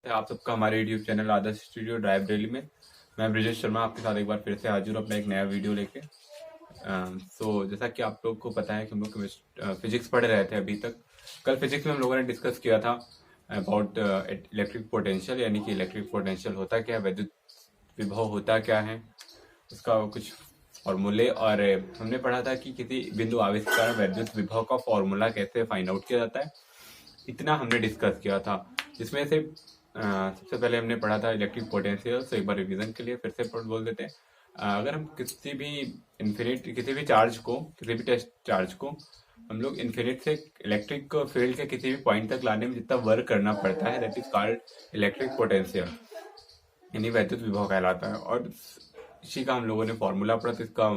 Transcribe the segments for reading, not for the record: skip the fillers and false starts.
आप सबका हमारे यूट्यूब चैनल आदर्श स्टूडियो ड्राइव डेली में मैं ब्रिजेश शर्मा आपके साथ एक बार फिर से हाजिर हूँ अपना एक नया वीडियो लेके। जैसा कि आप लोग को पता है कि हम लोग फिजिक्स पढ़ रहे थे अभी तक। कल फिजिक्स में हम लोगों ने डिस्कस किया था अबाउट इलेक्ट्रिक पोटेंशियल, यानी कि इलेक्ट्रिक पोटेंशियल होता क्या है, विद्युत विभव होता क्या है, उसका कुछ फॉर्मूले। और हमने पढ़ा था कि किसी बिंदु आवेश के कारण विद्युत विभव का फॉर्मूला कैसे फाइंड आउट किया जाता है। इतना हमने डिस्कस किया था, जिसमें से सबसे पहले हमने पढ़ा था इलेक्ट्रिक पोटेंशियल। तो एक बार रिवीजन के लिए फिर से बोल देते हैं। अगर हम किसी भी चार्ज को, किसी भी टेस्ट चार्ज को हम लोग इन्फिनिट से इलेक्ट्रिक फील्ड के किसी भी पॉइंट तक लाने में जितना वर्क करना पड़ता है, that is called electric potential, यानी वैद्युत विभव कहलाता है। और इसी का हम लोगों ने फॉर्मूला पढ़ा था इसका,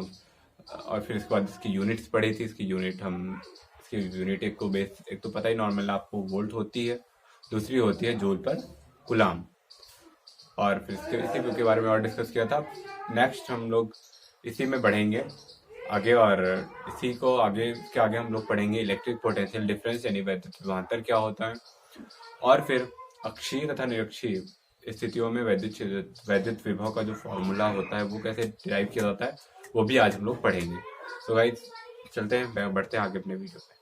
और फिर इसके बाद इसकी यूनिट्स पढ़ी थी। इसकी यूनिट एक तो पता ही नॉर्मल आपको वोल्ट होती है, दूसरी होती है जूल पर गुलाम। और फिर इसी के बारे में और डिस्कस किया था। नेक्स्ट हम लोग इसी में बढ़ेंगे आगे, और इसी को आगे हम लोग पढ़ेंगे इलेक्ट्रिक पोटेंशियल डिफरेंस, यानी वैद्युत विभवांतर क्या होता है। और फिर अक्षीय तथा निरक्षीय स्थितियों में वैद्युत विभव का जो फॉर्मूला होता है वो कैसे डिराइव किया जाता है, वो भी आज हम लोग पढ़ेंगे। तो गाइस चलते हैं, बढ़ते हैं आगे अपने वीडियो पे।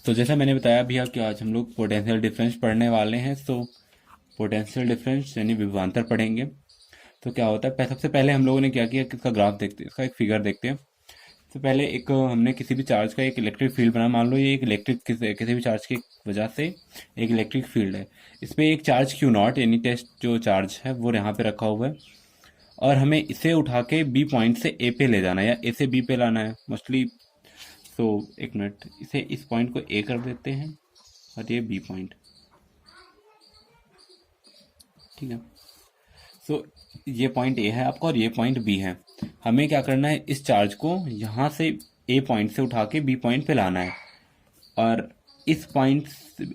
तो जैसा मैंने बताया भैया कि आज हम लोग पोटेंशियल डिफरेंस पढ़ने वाले हैं। तो पोटेंशियल डिफरेंस यानी विभवांतर पढ़ेंगे। तो क्या होता है, सबसे पहले हम लोगों ने क्या किया कि इसका ग्राफ देखते हैं, इसका एक फिगर देखते हैं। तो पहले हमने किसी भी चार्ज का एक इलेक्ट्रिक फील्ड बना। मान लो ये एक किसी भी चार्ज की वजह से एक इलेक्ट्रिक फील्ड है। इस पर एक चार्ज क्यू नॉट यानी टेस्ट जो चार्ज है वो यहाँ पे रखा हुआ है, और हमें इसे उठा के बी पॉइंट से ए पे ले जाना है या ए से बी पे लाना है मोस्टली। तो एक मिनट, इस पॉइंट को ए कर देते हैं और ये बी पॉइंट, ठीक है। सो ये पॉइंट ए है आपका और ये पॉइंट बी है। हमें क्या करना है, इस चार्ज को यहाँ से ए पॉइंट से उठा के बी पॉइंट पे लाना है, और इस पॉइंट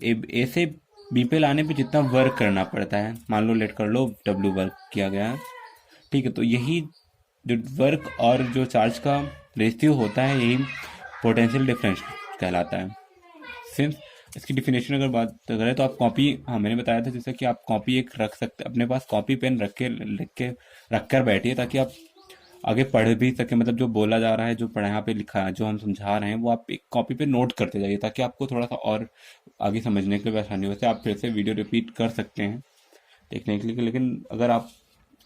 ए से बी पे लाने पे जितना वर्क करना पड़ता है, मान लो लेट कर लो डब्ल्यू वर्क किया गया है, ठीक है। तो यही जो वर्क और जो चार्ज का रेशियो होता है, यही पोटेंशियल डिफरेंस कहलाता है। सिंस इसकी डिफिनेशन अगर बात करें तो आप कॉपी, हाँ मैंने बताया था जैसे कि आप कॉपी एक रख सकते, अपने पास कॉपी पेन रख कर बैठिए, ताकि आप आगे पढ़ भी सके। मतलब जो बोला जा रहा है, जो पढ़ा यहाँ पे लिखा है, जो हम समझा रहे हैं, वो आप एक कॉपी पे नोट करते जाइए, ताकि आपको थोड़ा सा और आगे समझने के लिए आसानी हो। वैसे आप फिर से वीडियो रिपीट कर सकते हैं देखने के लिए, लेकिन अगर आप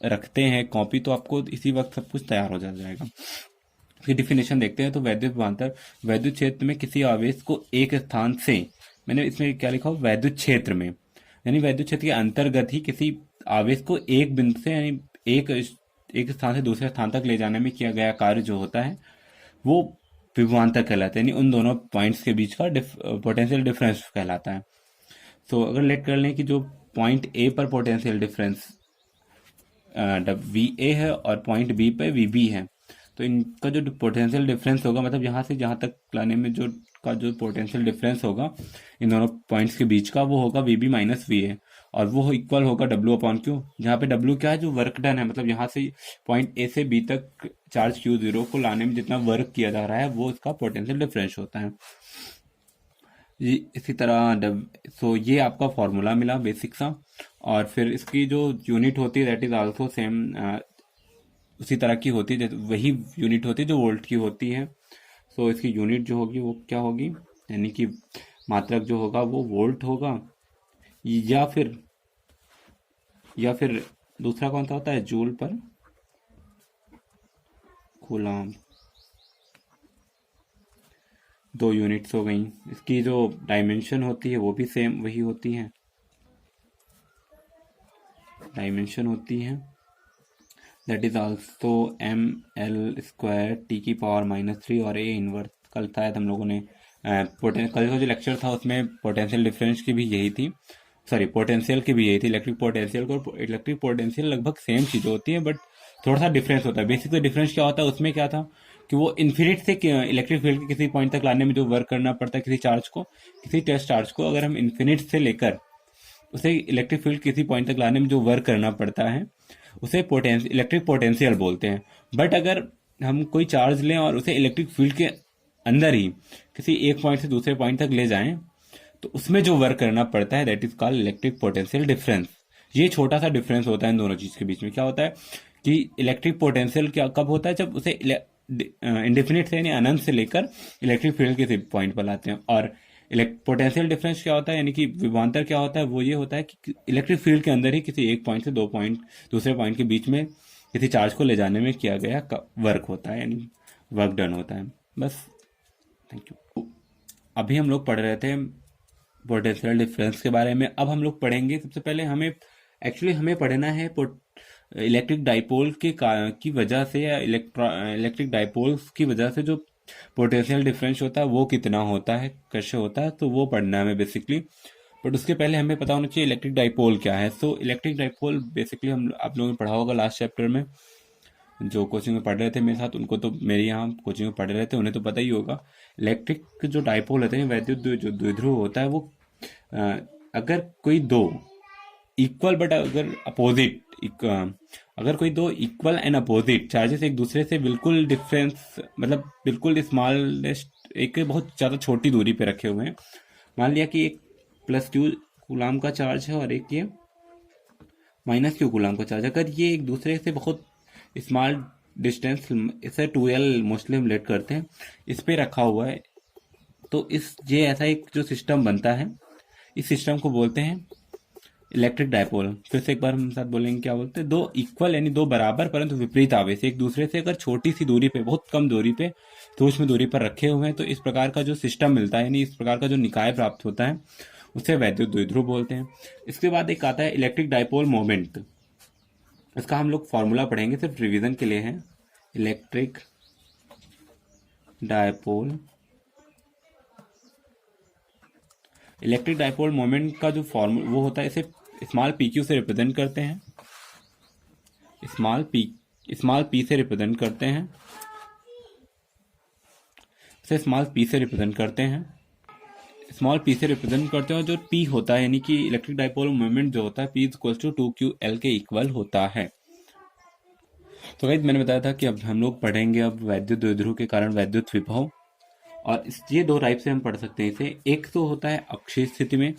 रखते हैं कॉपी तो आपको इसी वक्त सब कुछ तैयार हो जाएगा। इसकी डिफिनेशन देखते हैं। तो वैद्युत विभवांतर, वैद्युत क्षेत्र में किसी आवेश को एक स्थान से, मैंने इसमें क्या लिखा हो, वैद्युत क्षेत्र में, यानी वैद्युत क्षेत्र के अंतर्गत ही किसी आवेश को एक बिंदु से यानी एक स्थान से दूसरे स्थान तक ले जाने में किया गया कार्य जो होता है वो विभवांतर कहलाता है, यानी उन दोनों पॉइंट्स के बीच का पोटेंशियल डिफरेंस कहलाता है। तो अगर लेट कर लें कि जो पॉइंट ए पर पोटेंशियल डिफरेंस वी ए है और पॉइंट बी पे वी बी है, तो इनका जो पोटेंशियल डिफरेंस होगा, मतलब यहाँ से जहाँ तक लाने में जो पोटेंशियल डिफरेंस होगा इन दोनों पॉइंट्स के बीच का, वो होगा V B minus V A, और वो इक्वल होगा डब्ल्यू अपॉन क्यू, जहाँ पे डब्ल्यू क्या है, जो वर्क डन है। मतलब यहाँ से पॉइंट ए से बी तक चार्ज क्यू जीरो को लाने में जितना वर्क किया जा रहा है वो इसका पोटेंशियल डिफरेंस होता है। इसी तरह सो ये आपका फॉर्मूला मिला बेसिक सा। और फिर इसकी जो यूनिट होती है दैट इज आल्सो सेम, उसी तरह की होती है, वही यूनिट होती है जो वोल्ट की होती है। सो इसकी यूनिट जो होगी वो क्या होगी, यानी कि मात्रक जो होगा वो वोल्ट होगा, या फिर दूसरा कौन सा होता है, जूल पर कूलम्ब। दो यूनिट्स हो गई। इसकी जो डायमेंशन होती है वो भी सेम वही होती है, डायमेंशन होती है that is also M L square T की पावर -3 और ए इनवर्स। कल शायद हम लोगों ने कल का जो लेक्चर था उसमें पोटेंशियल डिफरेंस की भी यही थी, सॉरी पोटेंशियल की भी यही थी। इलेक्ट्रिक पोटेंशियल लगभग सेम चीज़ होती है, बट थोड़ा सा डिफरेंस होता है। बेसिक तो डिफरेंस क्या होता है, उसमें क्या था कि वो इन्फिनिट से इलेक्ट्रिक फील्ड के किसी पॉइंट तक लाने में जो वर्क करना पड़ता है, किसी टेस्ट चार्ज को अगर हम इन्फिनिट से लेकर उसे इलेक्ट्रिक फील्ड किसी पॉइंट तक लाने में जो वर्क करना पड़ता है उसे इलेक्ट्रिक पोटेंशियल बोलते हैं। बट अगर हम कोई चार्ज लें और उसे इलेक्ट्रिक फील्ड के अंदर ही किसी एक पॉइंट से दूसरे पॉइंट तक ले जाएं, तो उसमें जो वर्क करना पड़ता है that is called electric potential difference. ये छोटा सा डिफरेंस होता है इन दोनों चीज के बीच में। क्या होता है कि इलेक्ट्रिक पोटेंशियल क्या कब होता है, जब उसे इंडेफिनिट से यानी अनंत से लेकर इलेक्ट्रिक फील्ड किसी पॉइंट पर लाते हैं। और पोटेंशियल डिफरेंस क्या होता है, यानी कि विभवांतर क्या होता है, वो ये होता है कि इलेक्ट्रिक फील्ड के अंदर ही किसी एक पॉइंट से दो पॉइंट दूसरे पॉइंट के बीच में किसी चार्ज को ले जाने में किया गया वर्क होता है, यानी वर्क डन होता है। बस, थैंक यू। अभी हम लोग पढ़ रहे थे पोटेंशियल डिफरेंस के बारे में। अब हम लोग पढ़ेंगे, सबसे पहले हमें पढ़ना है इलेक्ट्रिक डाइपोल की वजह से, या इलेक्ट्रिक डाइपोल्स की वजह से जो पोटेंशियल डिफरेंस होता है वो कितना होता है, कैसे होता है, तो वो पढ़ना है हमें बेसिकली। बट उसके पहले हमें पता होना चाहिए इलेक्ट्रिक डाइपोल क्या है। सो इलेक्ट्रिक डाइपोल बेसिकली हम आप लोगों ने पढ़ा होगा लास्ट चैप्टर में, जो कोचिंग में पढ़ रहे थे मेरे साथ, उनको तो मेरे यहाँ कोचिंग में पढ़ रहे थे उन्हें तो पता ही होगा। इलेक्ट्रिक जो डाइपोल होते हैं, वैद्युत जो द्विध्रुव होता है, वो अगर कोई दो इक्वल बट अगर अपोजिट अगर कोई दो इक्वल एंड अपोजिट चार्जेस एक दूसरे से बिल्कुल डिफरेंस, मतलब बिल्कुल स्मॉलेस्ट, एक बहुत ज़्यादा छोटी दूरी पे रखे हुए हैं। मान लिया कि एक प्लस क्यू कूलाम का चार्ज है और एक ये माइनस क्यू कूलाम का चार्ज। अगर ये एक दूसरे से बहुत स्मॉल डिस्टेंस, इसे 2L मोस्टली हम लेट करते हैं, इस पे रखा हुआ है, तो ये ऐसा एक जो सिस्टम बनता है, इस सिस्टम को बोलते हैं इलेक्ट्रिक डाइपोल। फिर से एक बार हम साथ बोलेंगे, क्या बोलते हैं, दो इक्वल यानी दो बराबर परंतु विपरीत आवेश एक दूसरे से अगर छोटी सी दूरी पे, बहुत कम दूरी पे, सूक्ष्म दूरी पर रखे हुए हैं, तो इस प्रकार का जो सिस्टम मिलता है, यानी इस प्रकार का जो निकाय प्राप्त होता है, उसे वैद्युत द्विध्रुव बोलते हैं। इसके बाद एक आता है इलेक्ट्रिक डाइपोल मोमेंट। इसका हम लोग फॉर्मूला पढ़ेंगे, सिर्फ रिवीजन के लिए है। इलेक्ट्रिक डाइपोल मोमेंट का जो फॉर्मूला वो होता है, इसे स्मॉल पी क्यू से रिप्रेजेंट करते हैं, स्मॉल पी से रिप्रेजेंट करते हैं, इसे स्मॉल पी से रिप्रेजेंट करते हैं, स्मॉल पी से रिप्रेजेंट करते हैं। और जो पी होता है, यानी कि इलेक्ट्रिक डाइपोल मोमेंट जो होता है, पी इक्वल टू 2QL के इक्वल होता है। तो गाइस, मैंने बताया था कि अब हम लोग पढ़ेंगे अब वैद्युत द्विध्रुव के कारण वैद्युत विभव। और ये दो टाइप से हम पढ़ सकते हैं इसे। एक तो होता है अक्षीय स्थिति में।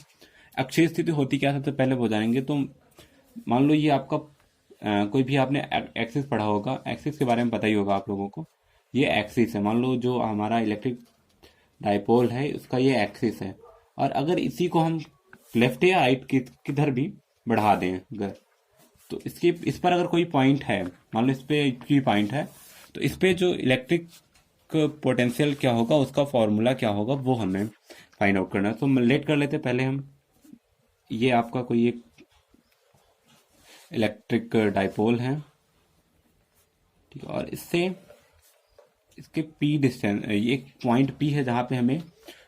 अक्षीय स्थिति होती क्या, सबसे पहले हो जाएंगे तो मान लो ये आपका कोई भी आपने एक्सिस पढ़ा होगा, एक्सिस के बारे में पता ही होगा आप लोगों को। ये एक्सिस है, मान लो जो हमारा इलेक्ट्रिक डाइपोल है उसका ये एक्सिस है। और अगर इसी को हम लेफ्ट या राइट किधर भी बढ़ा दें अगर, तो इस पर अगर कोई पॉइंट है, मान लो इस पे कोई पॉइंट है, तो इस पे जो इलेक्ट्रिक पोटेंशियल क्या होगा, उसका फॉर्मूला क्या होगा, वो हमें फाइंड आउट करना है। तो लेट कर लेते पहले हम, ये आपका कोई एक इलेक्ट्रिक डाइपोल है, ठीक है, और इसके पी डिस्टेंस, ये एक पॉइंट पी है जहां पे हमें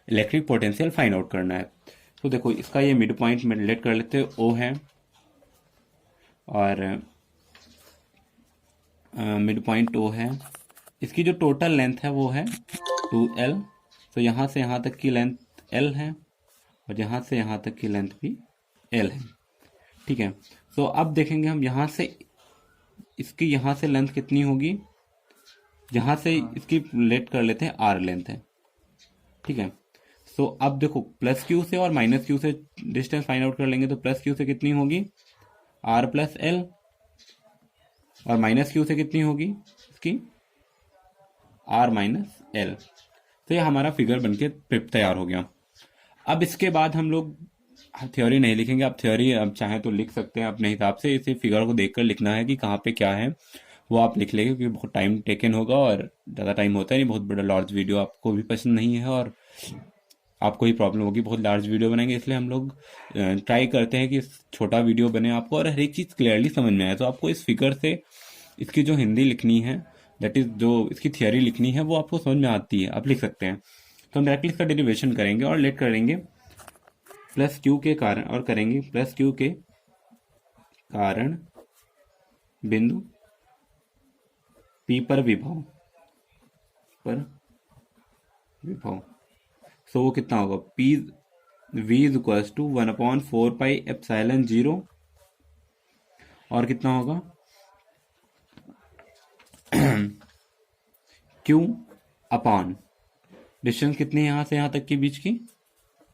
इलेक्ट्रिक पोटेंशियल फाइंड आउट करना है। तो देखो, इसका ये मिड पॉइंट में लेट कर लेते हैं, ओ है, और मिड पॉइंट ओ है। इसकी जो टोटल लेंथ है वो है 2L। तो यहाँ से यहाँ तक की लेंथ L है, और यहाँ से यहाँ तक की लेंथ भी L है, ठीक है। तो अब देखेंगे हम यहाँ से, इसकी यहाँ से लेंथ कितनी होगी, यहाँ से इसकी लेट कर लेते हैं R लेंथ है, ठीक है। सो अब देखो, प्लस क्यू से और माइनस क्यू से डिस्टेंस फाइंड आउट कर लेंगे, तो प्लस क्यू से कितनी होगी R प्लस L, और माइनस क्यू से कितनी होगी इसकी R माइनस L। तो ये हमारा फिगर बनके तैयार हो गया। अब इसके बाद हम लोग थ्योरी नहीं लिखेंगे, आप थ्योरी अब चाहे तो लिख सकते हैं अपने हिसाब से, इसे फिगर को देखकर लिखना है कि कहाँ पे क्या है, वो आप लिख लेंगे, क्योंकि बहुत टाइम टेकन होगा और ज़्यादा टाइम होता है नहीं, बहुत बड़ा लार्ज वीडियो आपको भी पसंद नहीं है और आपको ही प्रॉब्लम होगी, बहुत लार्ज वीडियो बनाएंगे, इसलिए हम लोग ट्राई करते हैं कि छोटा वीडियो बने आपको और हर एक चीज़ क्लियरली समझ में आए। तो आपको इस फिगर से इसकी जो हिंदी लिखनी है, दैट इज जो इसकी थियोरी लिखनी है, वो आपको समझ में आती है, आप लिख सकते हैं। तो हम डायरेक्टली इसका डेरिवेशन करेंगे और लेट करेंगे प्लस क्यू के कारण, और करेंगे प्लस क्यू के कारण बिंदु पी पर विभव सो वो कितना होगा, P V is equal to 1/4πε0, और कितना होगा क्यू अपॉन डिस्टेंस कितनी है यहाँ से यहाँ तक के बीच की,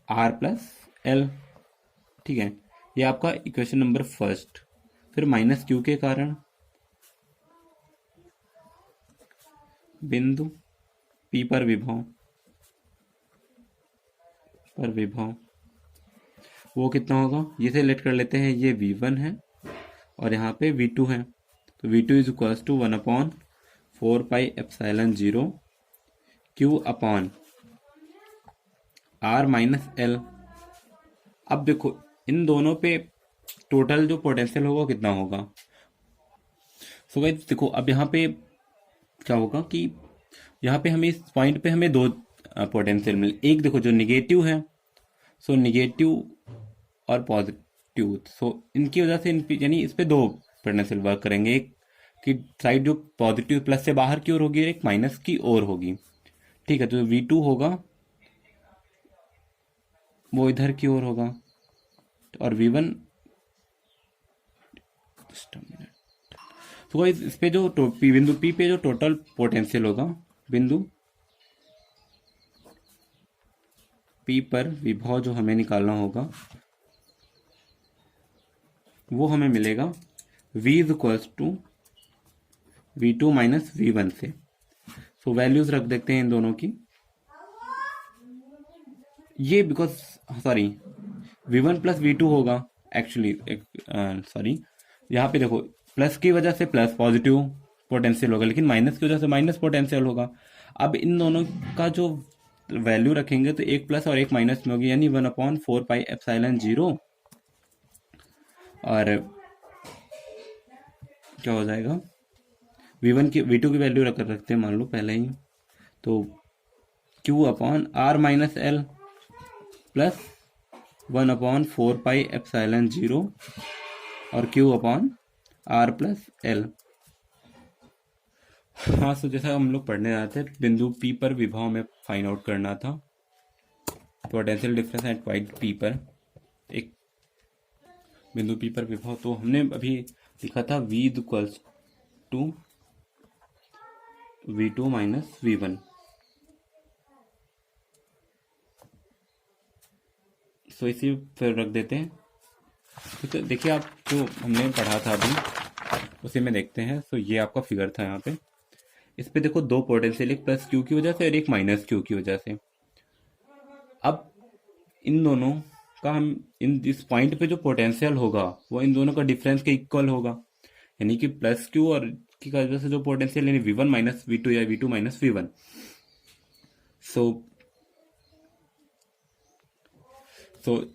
R प्लस L, ठीक है। ये आपका इक्वेशन नंबर फर्स्ट। फिर माइनस क्यू के कारण बिंदु पी पर विभव वो कितना होगा, ये सिलेक्ट कर लेते हैं, ये V1 है और यहाँ पे V2 है, तो V2 is equals to 1/4πε0 Q upon R minus L। अब देखो इन दोनों पे टोटल जो पोटेंशियल होगा कितना होगा। सो गाइस देखो अब यहाँ पे क्या होगा कि यहाँ पे हमें इस पॉइंट पे हमें दो पोटेंशियल मिले, एक देखो जो निगेटिव है, सो निगेटिव और पॉजिटिव, सो इनकी वजह से यानी इस पे दो पोटेंशियल वर्क करेंगे, एक की साइड जो पॉजिटिव प्लस से बाहर की ओर होगी, एक माइनस की ओर होगी। ठीक है, तो V2 होगा वो इधर की ओर होगा और V1 तो इस पे जो बिंदु P पे जो टोटल पोटेंशियल होगा, बिंदु P पर विभव जो हमें निकालना होगा वो हमें मिलेगा V is equals to V2 minus V1 से। सो वैल्यूज रख देते हैं इन दोनों की, ये because sorry V1 plus V2 होगा एक्चुअली, सॉरी यहाँ पे देखो प्लस की वजह से प्लस पॉजिटिव पोटेंशियल होगा, लेकिन माइनस की वजह से माइनस पोटेंशियल होगा। अब इन दोनों का जो वैल्यू रखेंगे तो एक प्लस और एक माइनस में होगी, यानी 1/4πε0 और क्या हो जाएगा, V1 की V2 की वैल्यू रखते हैं मान लो पहले ही, तो Q upon R minus L plus 1/4πε0 और Q upon R plus L। हाँ, तो जैसा हम लोग पढ़ने रहे थे, बिंदु P पर विभव में फाइंड आउट करना था potential difference at point P पर, एक बिंदु P पर विभव, तो हमने अभी लिखा था V equals to V2 minus V1। तो इसी फिर रख देते हैं। तो देखिए आप जो हमने पढ़ा था अभी उसी में देखते हैं। तो ये आपका फिगर था यहाँ पे, इस पे देखो दो पोटेंशियल, एक प्लस क्यू की वजह से और एक माइनस क्यू की वजह से। अब इन दोनों का हम इस पॉइंट पे जो पोटेंशियल होगा वो इन दोनों का डिफरेंस के इक्वल होगा, यानी कि प्लस क्यू और की वजह से जो पोटेंशियल यानी V1 माइनस V2 या V2 माइनस V1। सो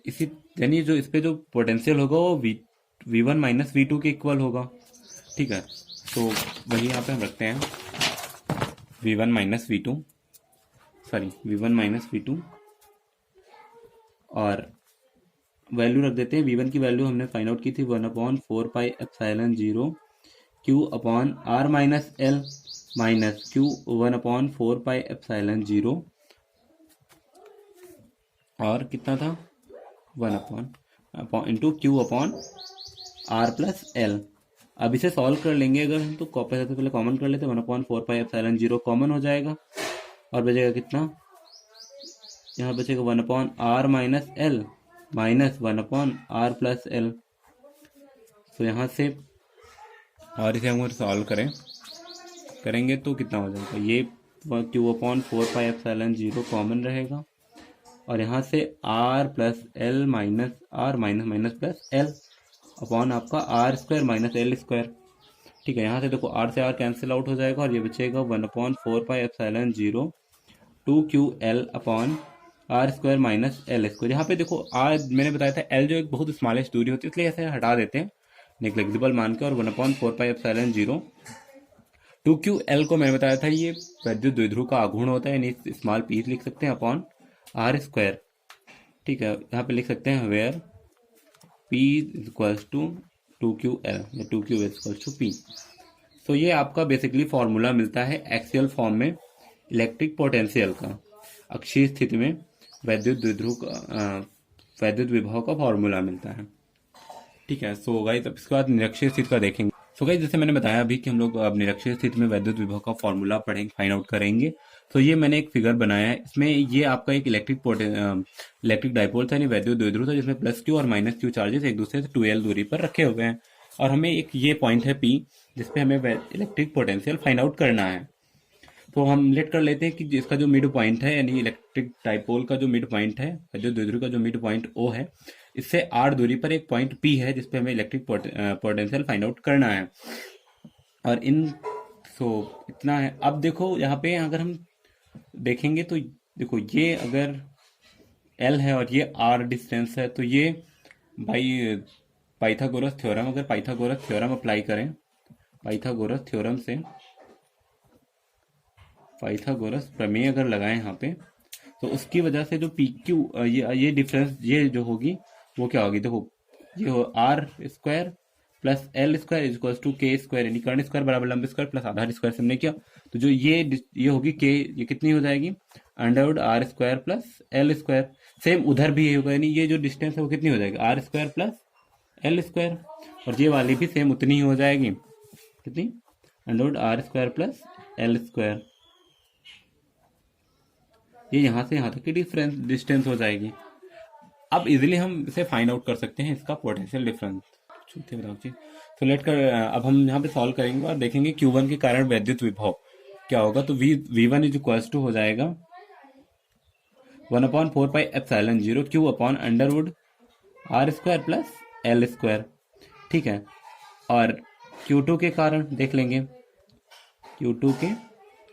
इसी यानी जो इस पे जो पोटेंशियल होगा वो V1 माइनस V2 के इक्वल होगा। ठीक है, तो वही यहाँ पे हम रखते हैं V1 माइनस V2 और वैल्यू रख देते हैं। V1 की वैल्यू हमने फाइंड आउट की थी 1/4πε0 Q upon R minus L minus Q 1/4πε0 और कितना था 1 into Q upon R plus L। अब इसे सॉल्व कर लेंगे अगर हम, तो पहले कॉमन कर लेते हैं, 1/4πε0 कॉमन हो जाएगा और बचेगा कितना, यहाँ बचेगा 1/R minus L minus 1/R plus L। तो यहाँ से और इसे हम सॉल्व करेंगे तो कितना हो जाएगा, ये Q अपॉन 4πε0 कॉमन रहेगा और यहाँ से R plus L minus R minus minus plus L upon आपका R square minus L square. ठीक है, यहाँ से देखो R से R कैंसिल आउट हो जाएगा और ये बचेगा 1/4πε0 2QL upon R square minus L square. यहाँ पे देखो R मैंने बताया था L जो एक बहुत स्मॉलेस्ट दूरी होती है, इसलिए ऐसे हटा देते हैं नेग्लिजिबल मान के, और 1/4πε0 2QL को मैंने बताया था ये वैद्युत द्विध्रुव का आघूर्ण होता है, यानी स्मॉल पीस लिख सकते हैं अपॉन R स्क्वायर। ठीक है, यहाँ पे लिख सकते हैं where P equals to 2QL या 2Q इक्वल्स टू P। तो ये आपका बेसिकली फॉर्मूला मिलता है एक्सियल फॉर्म में इलेक्ट्रिक पोटेंशियल का, अक्षीय स्थिति में वैद्युत विभव का फॉर्मूला मिलता है। ठीक है, सो गाइस अब इसके बाद निरक्षीय स्थिति का देखेंगे। सो गाइस, जैसे मैंने बताया अभी कि हम लोग अब निरक्षीय स्थिति में वैद्युत विभव का फॉर्मूला पढ़ेंगे, फाइंड आउट करेंगे। तो ये मैंने एक फिगर बनाया है, इसमें ये आपका एक इलेक्ट्रिक डाइपोल था, यानी वैद्युत द्विध्रुव था, जिसमें प्लस क्यू और माइनस क्यू चार्जेस एक दूसरे से 2l दूरी पर रखे हुए हैं, और हमें एक ये पॉइंट है P, जिसपे हमें इलेक्ट्रिक पोटेंशियल फाइंड आउट करना है। तो हम लेट कर लेते हैं कि इसका जो मिड पॉइंट है, यानी इलेक्ट्रिक डाइपोल का जो मिड पॉइंट है, जो द्विध्रुव का जो मिड पॉइंट O है, इससे r दूरी पर एक पॉइंट P है, जिसपे हमें इलेक्ट्रिक पोटेंशियल फाइंड आउट करना है। और इतना है। अब देखो यहाँ पे अगर हम देखेंगे तो देखो, ये अगर L है और ये R डिस्टेंस है, तो ये भाई पाइथागोरस थ्योरम, अगर पाइथागोरस थ्योरम अप्लाई करें, पाइथागोरस थ्योरम से पाइथागोरस प्रमेय अगर लगाएं यहाँ पे, तो उसकी वजह से जो पी क्यू ये डिफरेंस, ये जो होगी वो क्या होगी, देखो ये हो R square plus L square is equal to K square, यानी कर्ण स्क्वायर बराबर लंब स्क्वायर प्लस आधार स्क्वायर से हमने किया, तो जो ये होगी के, ये कितनी हो जाएगी, under root R square plus L square. Same उधर भी ये होगा, यानी ये जो डिस्टेंस है वो कितनी हो जाएगी, R square plus L square, और ये वाली भी सेम उतनी ही हो जाएगी, कितनी, under root R square plus L square. ये यहाँ से यहाँ तक की डिस्टेंस हो जाएगी। अब इजीली हम इसे फाइंड आउट कर सकते हैं, इसका पोटेंशियल डिफरेंस। तो लेट कर अब हम यहाँ पे सॉल्व करेंगे और देखेंगे Q1 के कारण वैद्युत विभव क्या होगा। तो V1 इज इक्वल्स टू हो जाएगा 1/4 pi epsilon 0 Q upon under root R square plus L square, ठीक है। और Q2 के कारण देख लेंगे, Q2 के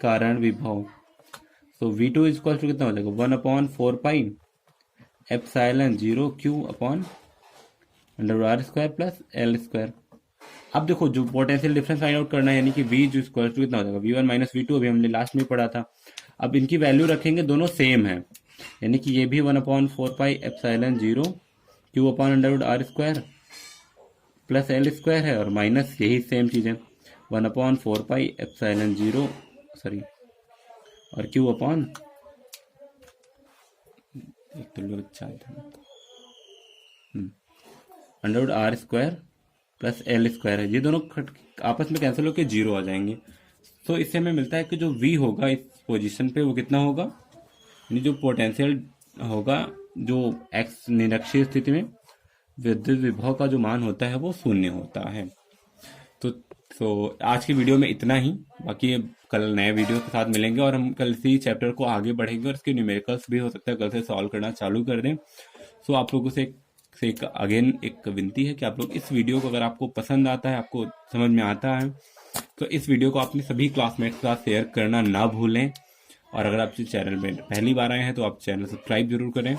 कारण विभव, तो V2 इज इक्वल टू कितना हो जाएगा, 1/4 pi epsilon 0 Q upon under R square plus L square. अब देखो जो पोटेंशियल डिफरेंस फाइंड आउट करना है, यानी कि V जो इक्वल टू कितना हो जाएगा, V1 माइनस V2, अभी हमने लास्ट में पढ़ा था। अब इनकी वैल्यू रखेंगे, दोनों सेम है, यानी कि ये भी 1/4 pi epsilon 0 Q upon under root R square plus L square है, और माइनस यही सेम चीज़ है 1/4 पाई एप्सिलॉन 0 और Q upon under root R square plus L square है। ये दोनों आपस में कैंसिल होकर 0 आ जाएंगे। तो इससे हमें मिलता है कि जो V होगा इस पोजीशन पे वो कितना होगा, यानी जो पोटेंशियल होगा, जो एक्स निरक्षीय स्थिति में विद्युत विभव का जो मान होता है वो 0 होता है। तो आज की वीडियो में इतना ही, बाकी कल नए वीडियो के साथ मिलेंगे और हम कल इसी चैप्टर को आगे बढ़ेंगे और इसके न्यूमेरिकल्स भी हो सकता है कल से सॉल्व करना चालू कर दें। सो आप लोगों से एक विनती है कि आप लोग इस वीडियो को, अगर आपको पसंद आता है, आपको समझ में आता है, तो इस वीडियो को अपने सभी क्लासमेट्स के साथ शेयर करना ना भूलें। और अगर आप इस चैनल में पहली बार आए हैं तो आप चैनल सब्सक्राइब जरूर करें।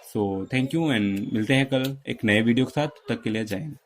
सो थैंक यू एंड मिलते हैं कल एक नए वीडियो के साथ, तब तक के लिए जय हिंद।